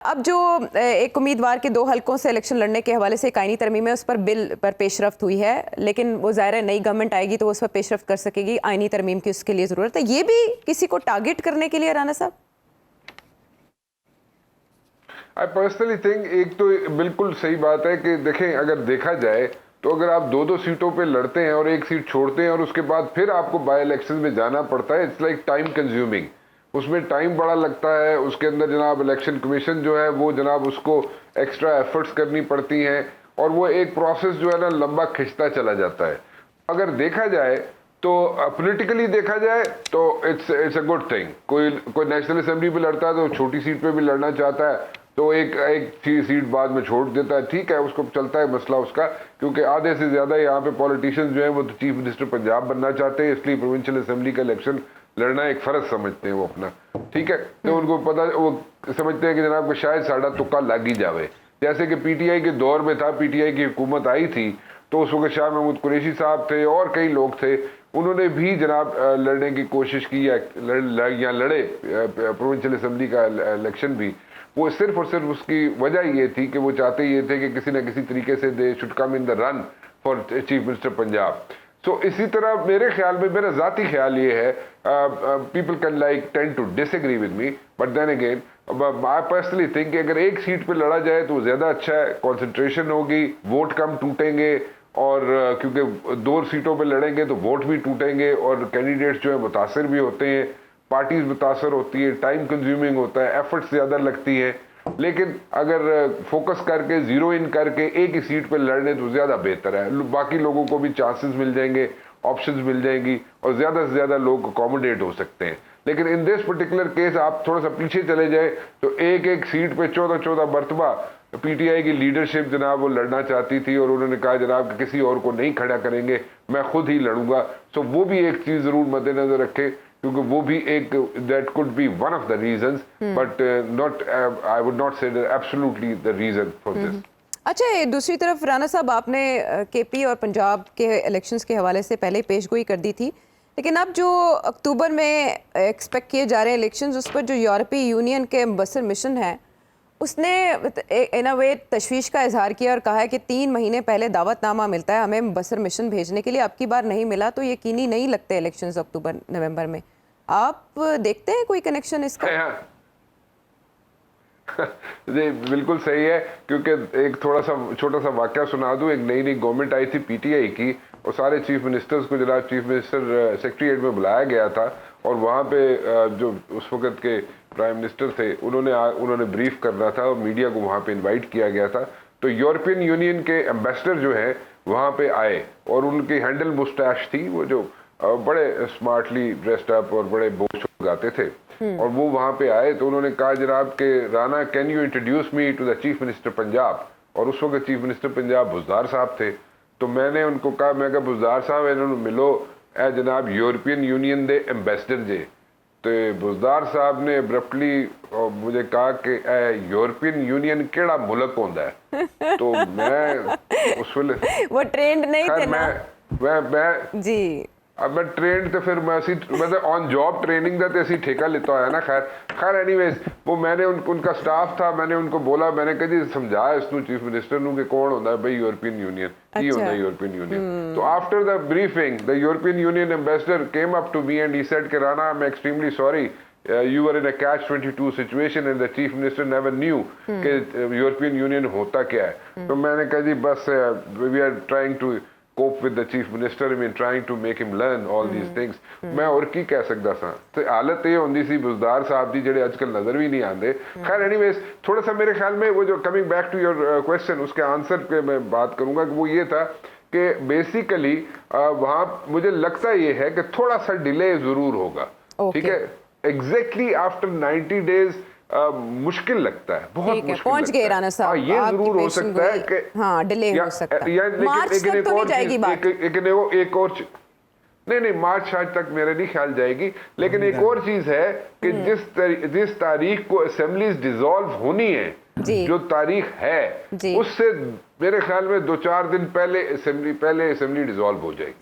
अब जो एक उम्मीदवार के 2 हलकों से इलेक्शन लड़ने के हवाले से एक आईनी तरमीम है, उस पर बिल पर पेशरफ्त हुई है, लेकिन वो ज़ाहिर है नई गवर्नमेंट आएगी तो उस पर पेशरफ्त कर सकेगी। आईनी तरमीम की उसके लिए ज़रूरत है। ये भी किसी को टारगेट करने के लिए राना साहब? आई पर्सनली थिंक एक तो बिल्कुल सही बात है कि देखें, अगर देखा जाए तो अगर आप 2-2 सीटों पे लड़ते हैं और एक सीट छोड़ते हैं और उसके बाद फिर आपको बाय इलेक्शन में जाना पड़ता है, इट्स लाइक टाइम कंज्यूमिंग। उसमें टाइम बड़ा लगता है, उसके अंदर जनाब इलेक्शन कमीशन जो है वो जनाब उसको एक्स्ट्रा एफर्ट्स करनी पड़ती हैं और वो एक प्रोसेस जो है ना लंबा खिंचता चला जाता है। अगर देखा जाए तो पॉलिटिकली देखा जाए तो इट्स अ गुड थिंग। कोई नेशनल असेंबली पे लड़ता है तो छोटी सीट पे भी लड़ना चाहता है तो एक सीट बाद में छोड़ देता है, ठीक है, उसको चलता है मसला उसका, क्योंकि आधे से ज्यादा यहाँ पे पॉलिटिशियंस जो है वो तो चीफ मिनिस्टर पंजाब बनना चाहते हैं, इसलिए प्रोविंशियल असेंबली का इलेक्शन लड़ना एक फर्ज समझते हैं वो अपना, ठीक है। तो उनको पता, वो समझते हैं कि जनाब को शायद साड़ा तुक्का लग ही जावे। जैसे कि पीटीआई के दौर में था, पीटीआई की हुकूमत आई थी तो उस वक्त शाह महमूद कुरैशी साहब थे और कई लोग थे, उन्होंने भी जनाब लड़ने की कोशिश की या लड़े प्रोविंशियल असेंबली का इलेक्शन भी। वो सिर्फ और सिर्फ उसकी वजह ये थी कि वो चाहते ये थे कि किसी न किसी तरीके से they should come in the run for chief minister Punjab. So इसी तरह मेरे ख्याल में, मेरा जाती ख्याल ये है, people can like tend to disagree with me, but then again I personally think कि अगर एक सीट पे लड़ा जाए तो ज्यादा अच्छा है, कॉन्सेंट्रेशन होगी, वोट कम टूटेंगे और क्योंकि 2 सीटों पे लड़ेंगे तो वोट भी टूटेंगे और कैंडिडेट्स जो है मुतासर भी होते हैं, पार्टीज मुतासर होती है, टाइम कंज्यूमिंग होता है, एफर्ट्स ज्यादा लगती है। लेकिन अगर फोकस करके जीरो इन करके एक ही सीट पे लड़ने तो ज्यादा बेहतर है, बाकी लोगों को भी चांसेस मिल जाएंगे, ऑप्शंस मिल जाएंगी और ज्यादा से ज्यादा लोग अकोमोडेट हो सकते हैं। लेकिन इन दिस पर्टिकुलर केस आप थोड़ा सा पीछे चले जाए तो एक सीट पे 14 मरतबा पीटीआई की लीडरशिप जनाब वो लड़ना चाहती थी और उन्होंने कहा जनाब कि किसी और को नहीं खड़ा करेंगे, मैं खुद ही लड़ूंगा। सो वो भी एक चीज जरूर मद्देनजर रखे, क्योंकि वो भी एक that could be one of the reasons, but not, I would not say absolutely the reason for this. अच्छा, दूसरी तरफ राना साहब, आपने केपी और पंजाब के इलेक्शंस के हवाले से पहले पेशगोई कर दी थी, लेकिन अब जो अक्टूबर में एक्सपेक्ट किए जा रहे हैं इलेक्शंस, उस पर जो यूरोपीय यूनियन के एम्बेसडर मिशन है उसने इन अ वे तशवीश का इजहार किया और कहा है कि 3 महीने पहले दावतनामा मिलता है हमें एम्बेसडर मिशन भेजने के लिए, अब की बार नहीं मिला तो यकीनी नहीं लगते इलेक्शंस अक्टूबर नवंबर में। आप देखते हैं कोई कनेक्शन इसका? जी बिल्कुल सही है, क्योंकि एक थोड़ा सा छोटा सा वाकया सुना दूं। एक नई गवर्नमेंट आई थी पीटीआई की और सारे चीफ मिनिस्टर्स को जनाब चीफ मिनिस्टर सेक्रेटरीट में बुलाया गया था और वहाँ पे जो उस वक्त के प्राइम मिनिस्टर थे उन्होंने ब्रीफ करना था और मीडिया को वहाँ पे इनवाइट किया गया था। तो यूरोपियन यूनियन के एम्बेसडर जो है वहाँ पे आए और उनकी हैंडल मुस्टैश थी, वो जो बड़े स्मार्टली ड्रेस्ड अप और बड़े बोझ गाते थे, और वो वहां पे आए तो उन्होंने कहा जनाब के Rana can you introduce me to the chief minister Punjab. और उस वक्त चीफ मिनिस्टर पंजाब बुज़दार साहब थे। तो मैंने उनको कहा, मैं कहा बुज़दार साहब इन्होंने मिलो ए जनाब यूरोपियन यूनियन दे एम्बेसडर जे। तो बुज़दार साहब ने अब्रप्टली मुझे कहा कि यूरोपियन यूनियन केड़ा मुल्क होता है। तो मैं उस वेले वो ट्रेंड नहीं थे ना, मैं जी अब मैं ट्रेंड तो फिर मैं मतलब ऑन जॉब ट्रेनिंग का तो ठेका लेता है ना। खैर एनीवेज वो मैंने उनका स्टाफ था, मैंने उनको बोला, मैंने कहा जी समझाया इसनू चीफ मिनिस्टर नू कि कौन होता है भाई यूरोपियन यूनियन, की होता है यूरोपियन यूनियन। तो after the briefing the European Union ambassador came up to me and he said कि Rana I am extremely sorry, you were in a catch-22 situation and the chief minister never knew कि European union होता क्या है। तो मैंने कहा जी बस we are trying to cope with the chief minister, I mean trying to make him learn all these things। मैं और की कह सकता सा, तो हालत ये होंदी सी बुज़दार साहब दी जेडे आजकल नजर भी नहीं आते। खैर एनीवेज थोड़ा सा मेरे ख्याल में वो जो coming back to your question, उसके आंसर पे मैं बात करूंगा कि वो ये था कि बेसिकली वहां मुझे लगता ये है कि थोड़ा सा डिले जरूर होगा, ठीक है। एग्जैक्टली आफ्टर 90 डेज मुश्किल लगता है, बहुत मुश्किल पहुंच गए राना साहब। ये जरूर हो सकता है कि हाँ डिले हो सकता है, मार्च लेकिन तक तो नहीं जाएगी बात। एक और नहीं मार्च आज तक मेरे नहीं ख्याल जाएगी। लेकिन एक और चीज है कि जिस तारीख को असेंबलीज डिसॉल्व होनी है, जो तारीख है, उससे मेरे ख्याल में 2-4 दिन पहले असेंबली डिसॉल्व हो जाएगी।